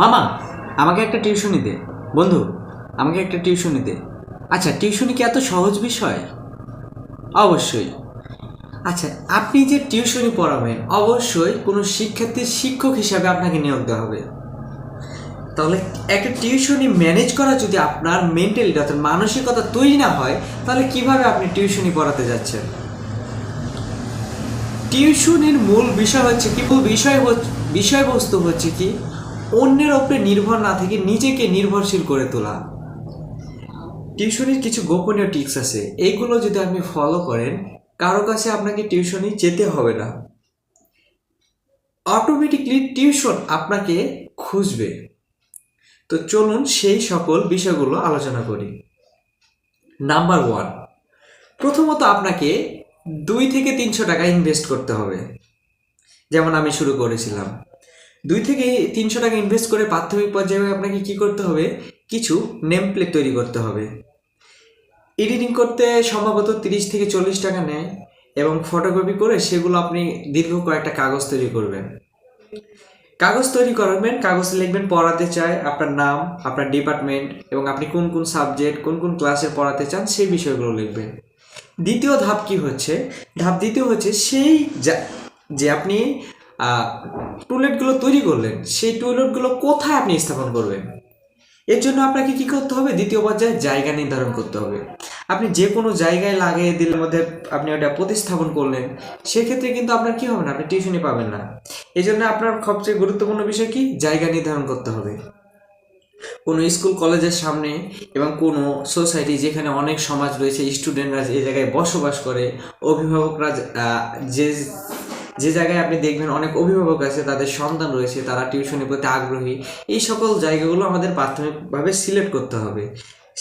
মামা, আমাকে একটা টিউশনি দে। বন্ধু, আমাকে একটা টিউশনি দে। আচ্ছা, টিউশনি কি এত সহজ বিষয়? অবশ্যই। আচ্ছা, আপনি যে টিউশনি পড়াবেন অবশ্যই কোনো শিক্ষার্থীর শিক্ষক হিসাবে আপনাকে নিয়োগ দেওয়া হবে। তাহলে একটা টিউশনি ম্যানেজ করা যদি আপনার মেন্টালিটি অর্থাৎ মানসিকতা তৈরি না হয়, তাহলে কিভাবে আপনি টিউশনি পড়াতে যাচ্ছেন? টিউশনির মূল বিষয় হচ্ছে কি, বিষয়বস্তু হচ্ছে কি, অন্যের ওপরে নির্ভর না থেকে নিজেকে নির্ভরশীল করে তোলা। টিউশনির কিছু গোপনীয় টিপস আছে, এইগুলো যদি আপনি ফলো করেন, কারো কাছে আপনাকে টিউশনি যেতে হবে না, অটোমেটিকলি টিউশন আপনাকে খুঁজবে। তো চলুন সেই সকল বিষয়গুলো আলোচনা করি। নাম্বার ওয়ান, প্রথমত আপনাকে 2 থেকে 300 টাকা ইনভেস্ট করতে হবে। যেমন আমি শুরু করেছিলাম, 2 থেকে 300 টাকা ইনভেস্ট করে প্রাথমিক পর্যায়ে আপনাকে কি করতে হবে, কিছু নেম প্লেট তৈরি করতে হবে। এডিটিং করতে সম্ভবত 30 থেকে 40 টাকা নেয়, এবং ফটোকপি করে সেগুলো আপনি দীর্ঘ কয়েকটা কাগজ তৈরি করবেন। কাগজ তৈরি করবেন, কাগজে লিখবেন পড়াতে চাই আপনার নাম, আপনার ডিপার্টমেন্ট, এবং আপনি কোন কোন সাবজেক্ট কোন কোন ক্লাসে পড়াতে চান সেই বিষয়গুলো লিখবেন। দ্বিতীয় ধাপ কি হচ্ছে, ধাপ দ্বিতীয় হচ্ছে সেই যে আপনি টুলেটগুলো তৈরি করলেন, সেই টুলেটগুলো কোথায় আপনি স্থাপন করবেন। এর জন্য আপনাকে কি করতে হবে, দ্বিতীয় পর্যায়ে জায়গা নির্ধারণ করতে হবে। আপনি যে কোনো জায়গায় লাগিয়ে দিলে মধ্যে আপনি ওটা প্রতিস্থাপন করলেন, সেক্ষেত্রে কিন্তু আপনার কি হবে না, আপনি টিউশনি পাবেন না। এই জন্য আপনার সবচেয়ে গুরুত্বপূর্ণ বিষয় কি, জায়গা নির্ধারণ করতে হবে। কোনো স্কুল কলেজের সামনে এবং কোনো সোসাইটি যেখানে অনেক সমাজ রয়েছে, স্টুডেন্টরা এই জায়গায় বসবাস করে, অভিভাবকরা যে যে জায়গায় আপনি দেখবেন অনেক অভিভাবক আছে, তাদের সন্তান রয়েছে, তারা টিউশনের প্রতি আগ্রহী, এই সকল জায়গাগুলো আমাদের প্রাথমিকভাবে সিলেক্ট করতে হবে।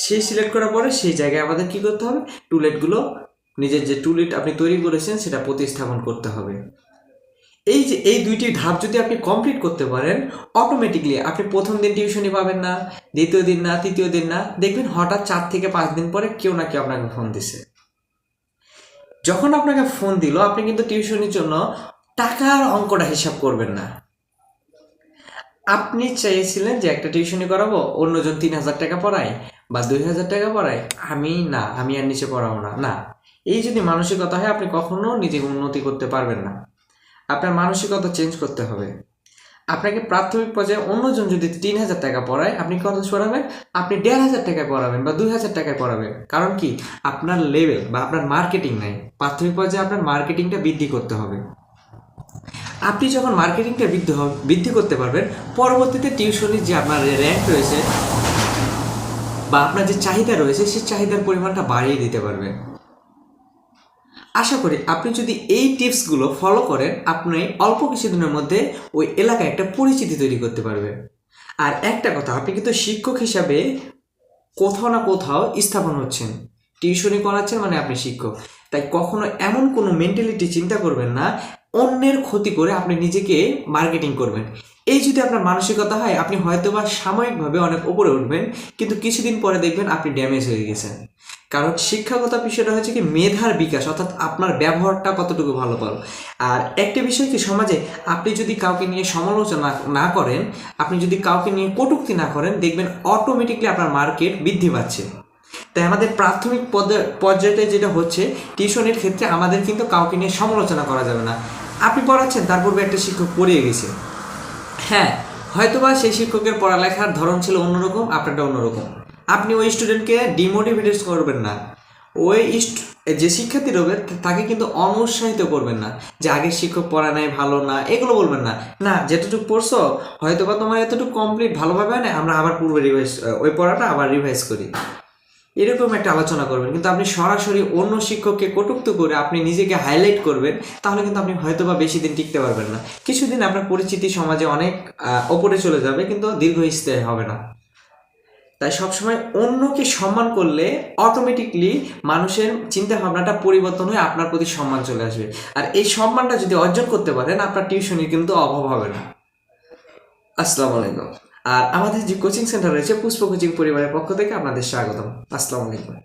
সেই সিলেক্ট করার পরে সেই জায়গায় আমাদের কি করতে হবে, টুলেটগুলো, নিজের যে টুলেট আপনি তৈরি করেছেন সেটা প্রতিস্থাপন করতে হবে। এই যে এই দুইটি ধাপ যদি আপনি কমপ্লিট করতে পারেন, অটোমেটিকলি আপনি প্রথম দিন টিউশনি পাবেন না, দ্বিতীয় দিন না, তৃতীয় দিন না, দেখবেন হঠাৎ 4 থেকে 5 দিন পরে কেউ না কেউ আপনাকে ফোন দিছে। যখন আপনাকে ফোন দিল, আপনি কিন্তু টিউশনির জন্য টাকার অঙ্কটা হিসাব করবেন না। আপনি চেয়েছিলেন যে একটা টিউশনি করাবো, অন্যজন 3,000 টাকা পড়ায় বা 2,000 টাকা পড়ায়, আমি আর নিচে পড়াবো না। না, এই যদি মানসিকতা হয়, আপনি কখনো নিজেকে উন্নতি করতে পারবেন না। আপনার মানসিকতা চেঞ্জ করতে হবে। আপনাকে প্রাথমিক পর্যায়ে অন্যজন যদি 3,000 টাকা পড়ায়, আপনি কত পড়াবেন, আপনি 1,500 টাকায় পড়াবেন বা 2,000 টাকায় পড়াবেন। কারণ কি, আপনার লেভেল বা আপনার মার্কেটিং নাই। প্রাথমিক পর্যায়ে আপনার মার্কেটিংটা বৃদ্ধি করতে হবে। আপনি যখন মার্কেটিংটা বৃদ্ধি করতে পারবেন, পরবর্তীতে টিউশনির যে আপনার র্যাঙ্ক রয়েছে বা আপনার যে চাহিদা রয়েছে, সেই চাহিদার পরিমাণটা বাড়িয়ে দিতে পারবেন। আশা করি আপনি যদি এই টিপসগুলো ফলো করেন, আপনি অল্প কিছুদিনের মধ্যে ওই এলাকায় একটা পরিচিতি তৈরি করতে পারবেন। আর একটা কথা, আপনি কিন্তু শিক্ষক হিসাবে কোথাও না কোথাও স্থাপন হচ্ছেন। টিউশনি করাচ্ছেন মানে আপনি শিক্ষক। তাই কখনো এমন কোনো মেন্টালিটি চিন্তা করবেন না অন্যের ক্ষতি করে আপনি নিজেকে মার্কেটিং করবেন। এই যদি আপনার মানসিকতা হয়, আপনি হয়তোবা সাময়িকভাবে অনেক উপরে উঠবেন, কিন্তু কিছুদিন পরে দেখবেন আপনি ড্যামেজ হয়ে গেছেন। কারণ শিক্ষাগত বিষয়টা হচ্ছে কি, মেধার বিকাশ, অর্থাৎ আপনার ব্যবহারটা কতটুকু ভালো পারো। আর একটা বিষয় কি, সমাজে আপনি যদি কাউকে নিয়ে সমালোচনা না করেন, আপনি যদি কাউকে নিয়ে কটূক্তি না করেন, দেখবেন অটোমেটিকলি আপনার মার্কেট বৃদ্ধি পাচ্ছে। তাই আমাদের প্রাথমিক পর্যায়ে যেটা হচ্ছে, টিউশনের ক্ষেত্রে আমাদের কিন্তু কাউকে নিয়ে সমালোচনা করা যাবে না। আপনি পড়াচ্ছেন, তার পূর্বে একটা শিক্ষক পড়িয়ে গেছে, হ্যাঁ, হয়তোবা সেই শিক্ষকের পড়ালেখার ধরন ছিল অন্যরকম, আপনারটা অন্যরকম। আপনি ওই স্টুডেন্টকে ডিমোটিভেট করবেন না। ওই যে শিক্ষার্থী রবে তাকে কিন্তু অনুৎসাহিত করবেন না, যে আগের শিক্ষক পড়া নাই, ভালো না, এগুলো বলবেন না। না, যেটুকু পড়ছো হয়তোবা তোমার এতটুকু কমপ্লিট ভালোভাবে হয় না, আমরা আবার পূর্বে রিভাইজ, ওই পড়াটা আবার রিভাইজ করি, এরকম একটা আলোচনা করবেন। কিন্তু আপনি সরাসরি অন্য শিক্ষককে কটূক্তি করে আপনি নিজেকে হাইলাইট করবেন, তাহলে কিন্তু আপনি হয়তোবা বেশি দিন টিকতে পারবেন না। কিছুদিন আপনার পরিচিতি সমাজে অনেক ওপরে চলে যাবে, কিন্তু দীর্ঘস্থায়ী হবে না। তাই সবসময় অন্যকে সম্মান করলে অটোমেটিকলি মানুষের চিন্তা ভাবনাটা পরিবর্তন হয়ে আপনার প্রতি সম্মান চলে আসবে। আর এই সম্মানটা যদি অর্জন করতে পারেন, আপনার টিউশনির কিন্তু অভাব হবে না। আসসালামু আলাইকুম। আর আমাদের যে কোচিং সেন্টার রয়েছে, পুষ্প কোচিং পরিবারের পক্ষ থেকে আপনাদের স্বাগতম। আসসালামু আলাইকুম।